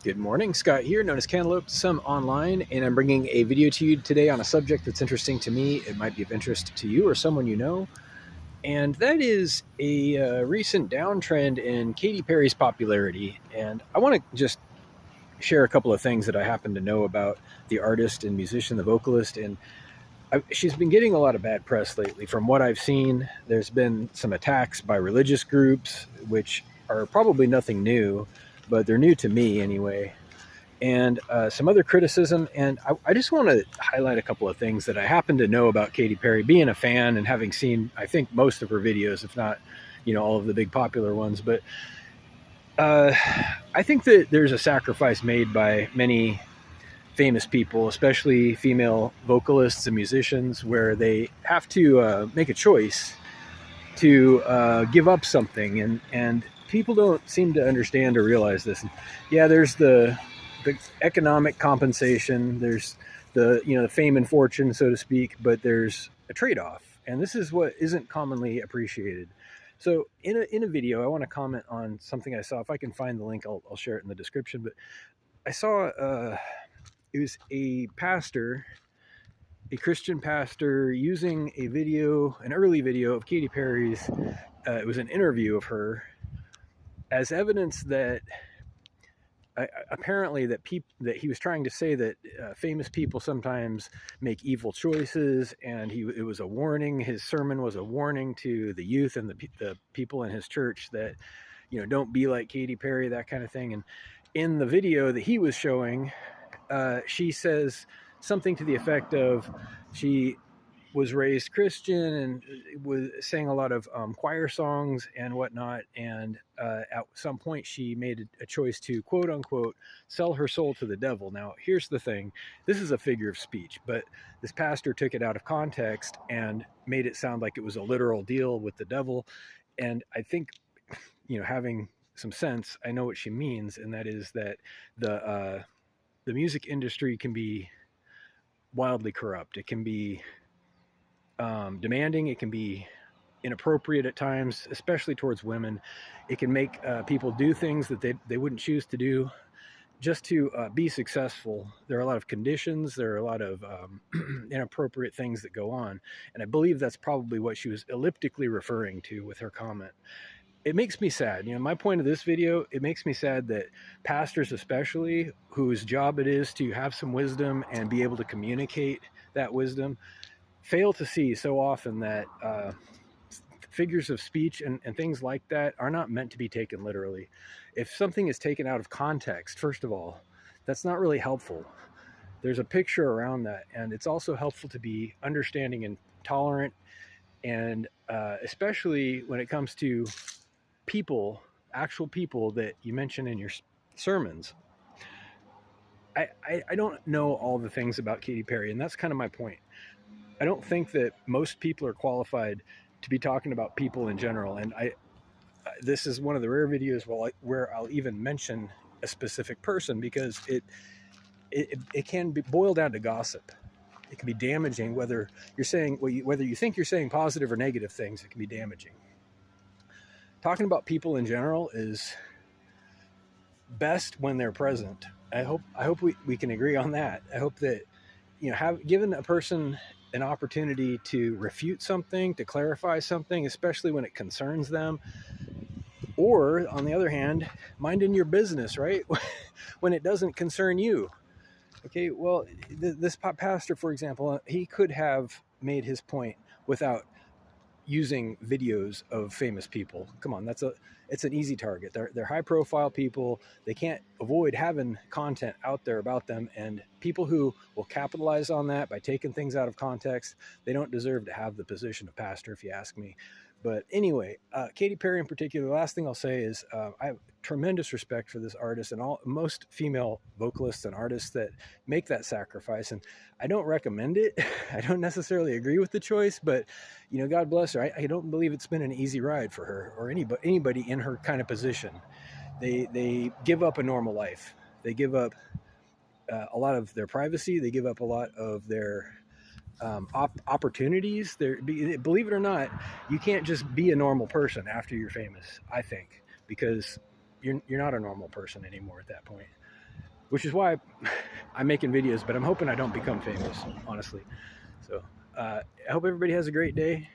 Good morning, Scott here, known as Cantaloupe, some online, and I'm bringing a video to you today on a subject that's interesting to me. It might be of interest to you or someone you know, and that is a recent downtrend in Katy Perry's popularity. And I want to just share a couple of things that I happen to know about the artist and musician, the vocalist, and she's been getting a lot of bad press lately. From what I've seen, there's been some attacks by religious groups, which are probably nothing new, but they're new to me anyway, and some other criticism. And I just want to highlight a couple of things that I happen to know about Katy Perry, being a fan and having seen, I think, most of her videos, if not, all of the big popular ones. But I think that there's a sacrifice made by many famous people, especially female vocalists and musicians, where they have to make a choice to give up something, and people don't seem to understand or realize this. And yeah, there's the economic compensation, there's the fame and fortune, so to speak, but there's a trade-off, and this is what isn't commonly appreciated. So in a video, I want to comment on something I saw. If I can find the link, I'll share it in the description. But I saw it was a pastor, a Christian pastor, using a video, an early video of Katy Perry's. It was an interview of her as evidence that apparently that he was trying to say that famous people sometimes make evil choices, and it was a warning. His sermon was a warning to the youth and the people in his church that don't be like Katy Perry, that kind of thing. And in the video that he was showing, she says something to the effect of she was raised Christian and was sang a lot of choir songs and whatnot. And at some point she made a choice to, quote unquote, sell her soul to the devil. Now, here's the thing. This is a figure of speech, but this pastor took it out of context and made it sound like it was a literal deal with the devil. And I think, having some sense, I know what she means. And that is that the music industry can be wildly corrupt. It can be demanding. It can be inappropriate at times, especially towards women. It can make people do things that they wouldn't choose to do just to be successful. There are a lot of conditions. There are a lot of inappropriate things that go on. And I believe that's probably what she was elliptically referring to with her comment. It makes me sad. My point of this video, it makes me sad that pastors, especially, whose job it is to have some wisdom and be able to communicate that wisdom, fail to see so often that figures of speech and things like that are not meant to be taken literally. If something is taken out of context, first of all, that's not really helpful. There's a picture around that, and it's also helpful to be understanding and tolerant, and especially when it comes to people, actual people that you mention in your sermons. I don't know all the things about Katy Perry, and that's kind of my point. I don't think that most people are qualified to be talking about people in general. And this is one of the rare videos where I'll even mention a specific person, because it can be boiled down to gossip. It can be damaging, whether you think you're saying positive or negative things. It can be damaging. Talking about people in general is best when they're present. I hope we can agree on that. I hope that have given a person an opportunity to refute something, to clarify something, especially when it concerns them. Or, on the other hand, minding your business, right? When it doesn't concern you. Okay, well, this pastor, for example, he could have made his point without using videos of famous people. Come on, it's an easy target. They're high profile people. They can't avoid having content out there about them, and people who will capitalize on that by taking things out of context, they don't deserve to have the position of pastor, if you ask me. But anyway, Katy Perry in particular, the last thing I'll say is I have tremendous respect for this artist and most female vocalists and artists that make that sacrifice. And I don't recommend it. I don't necessarily agree with the choice, but God bless her. I don't believe it's been an easy ride for her or anybody in her kind of position. They give up a normal life. They give up a lot of their privacy. They give up a lot of their opportunities. Believe it or not, you can't just be a normal person after you're famous, I think, because you're not a normal person anymore at that point. which is why I'm making videos, but I'm hoping I don't become famous, honestly. So I hope everybody has a great day.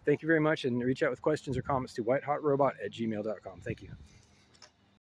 Thank you very much, and reach out with questions or comments to whitehotrobot@gmail.com. Thank you.